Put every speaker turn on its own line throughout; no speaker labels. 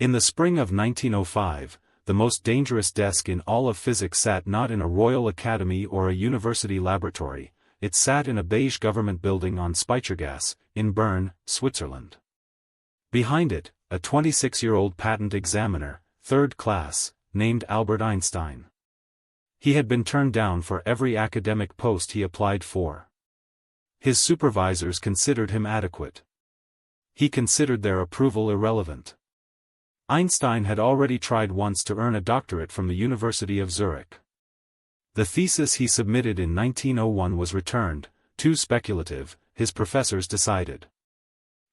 In the spring of 1905, the most dangerous desk in all of physics sat not in a Royal Academy or a university laboratory, it sat in a beige government building on Speichergasse, in Bern, Switzerland. Behind it, a 26-year-old patent examiner, third class, named Albert Einstein. He had been turned down for every academic post he applied for. His supervisors considered him adequate. He considered their approval irrelevant. Einstein had already tried once to earn a doctorate from the University of Zurich. The thesis he submitted in 1901 was returned, too speculative, his professors decided.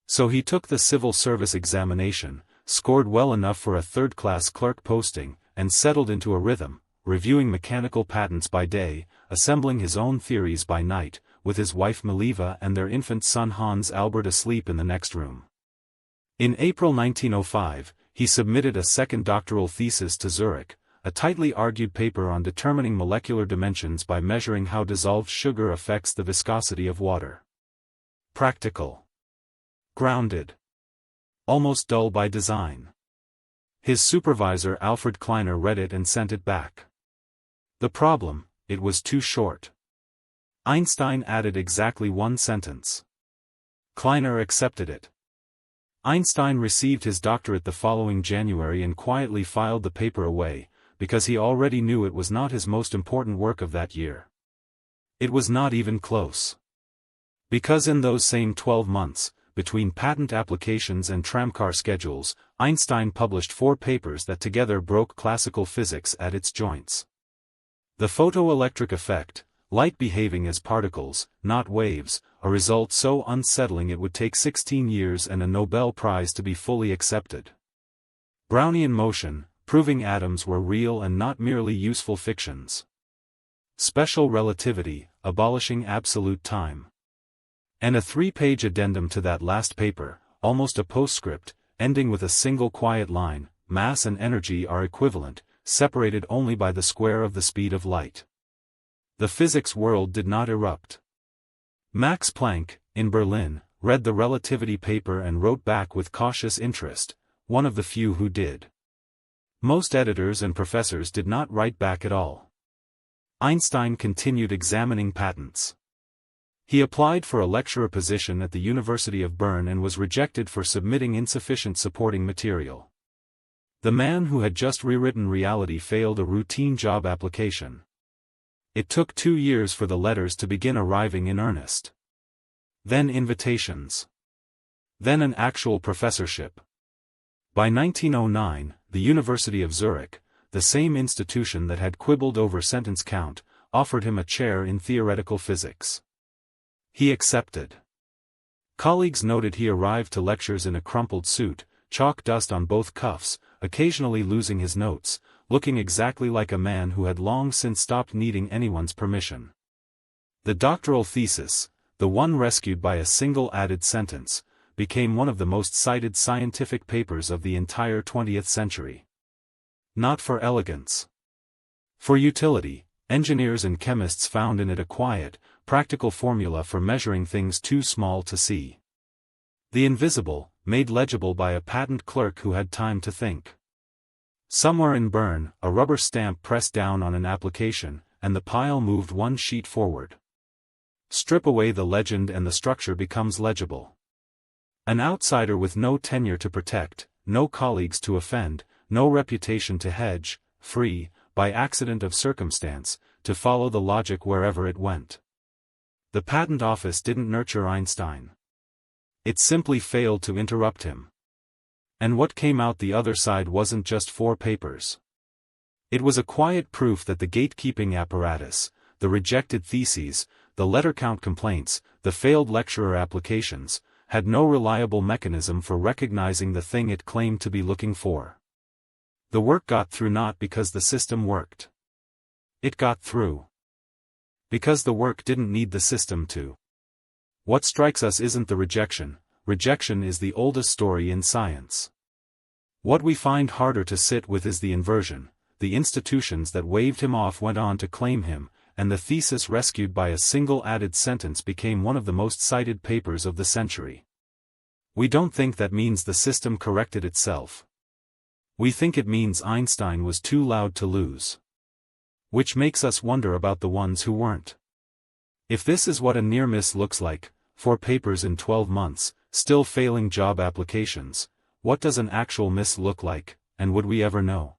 So he took the civil service examination, scored well enough for a third-class clerk posting, and settled into a rhythm, reviewing mechanical patents by day, assembling his own theories by night, with his wife Mileva and their infant son Hans Albert asleep in the next room. In April 1905, he submitted a second doctoral thesis to Zurich, a tightly argued paper on determining molecular dimensions by measuring how dissolved sugar affects the viscosity of water. Practical. Grounded. Almost dull by design. His supervisor Alfred Kleiner read it and sent it back. The problem, it was too short. Einstein added exactly one sentence. Kleiner accepted it. Einstein received his doctorate the following January and quietly filed the paper away, because he already knew it was not his most important work of that year. It was not even close. Because in those same 12 months, between patent applications and tramcar schedules, Einstein published 4 papers that together broke classical physics at its joints. The photoelectric effect, light behaving as particles, not waves, a result so unsettling it would take 16 years and a Nobel Prize to be fully accepted. Brownian motion, proving atoms were real and not merely useful fictions. Special relativity, abolishing absolute time. And a 3-page addendum to that last paper, almost a postscript, ending with a single quiet line: mass and energy are equivalent, separated only by the square of the speed of light. The physics world did not erupt. Max Planck, in Berlin, read the relativity paper and wrote back with cautious interest, one of the few who did. Most editors and professors did not write back at all. Einstein continued examining patents. He applied for a lecturer position at the University of Bern and was rejected for submitting insufficient supporting material. The man who had just rewritten reality failed a routine job application. It took 2 years for the letters to begin arriving in earnest. Then invitations. Then an actual professorship. By 1909, the University of Zurich, the same institution that had quibbled over sentence count, offered him a chair in theoretical physics. He accepted. Colleagues noted he arrived to lectures in a crumpled suit, chalk dust on both cuffs, occasionally losing his notes, looking exactly like a man who had long since stopped needing anyone's permission. The doctoral thesis, the one rescued by a single added sentence, became one of the most cited scientific papers of the entire 20th century. Not for elegance. For utility, engineers and chemists found in it a quiet, practical formula for measuring things too small to see. The invisible, made legible by a patent clerk who had time to think. Somewhere in Bern, a rubber stamp pressed down on an application, and the pile moved one sheet forward. Strip away the legend and the structure becomes legible. An outsider with no tenure to protect, no colleagues to offend, no reputation to hedge, free, by accident of circumstance, to follow the logic wherever it went. The patent office didn't nurture Einstein. It simply failed to interrupt him. And what came out the other side wasn't just 4 papers. It was a quiet proof that the gatekeeping apparatus, the rejected theses, the letter count complaints, the failed lecturer applications, had no reliable mechanism for recognizing the thing it claimed to be looking for. The work got through not because the system worked. It got through because the work didn't need the system to. What strikes us isn't the rejection. Rejection is the oldest story in science. What we find harder to sit with is the inversion. The institutions that waved him off went on to claim him, and the thesis rescued by a single added sentence became one of the most cited papers of the century. We don't think that means the system corrected itself. We think it means Einstein was too loud to lose. Which makes us wonder about the ones who weren't. If this is what a near miss looks like, 4 papers in 12 months, still failing job applications, what does an actual miss look like, and would we ever know?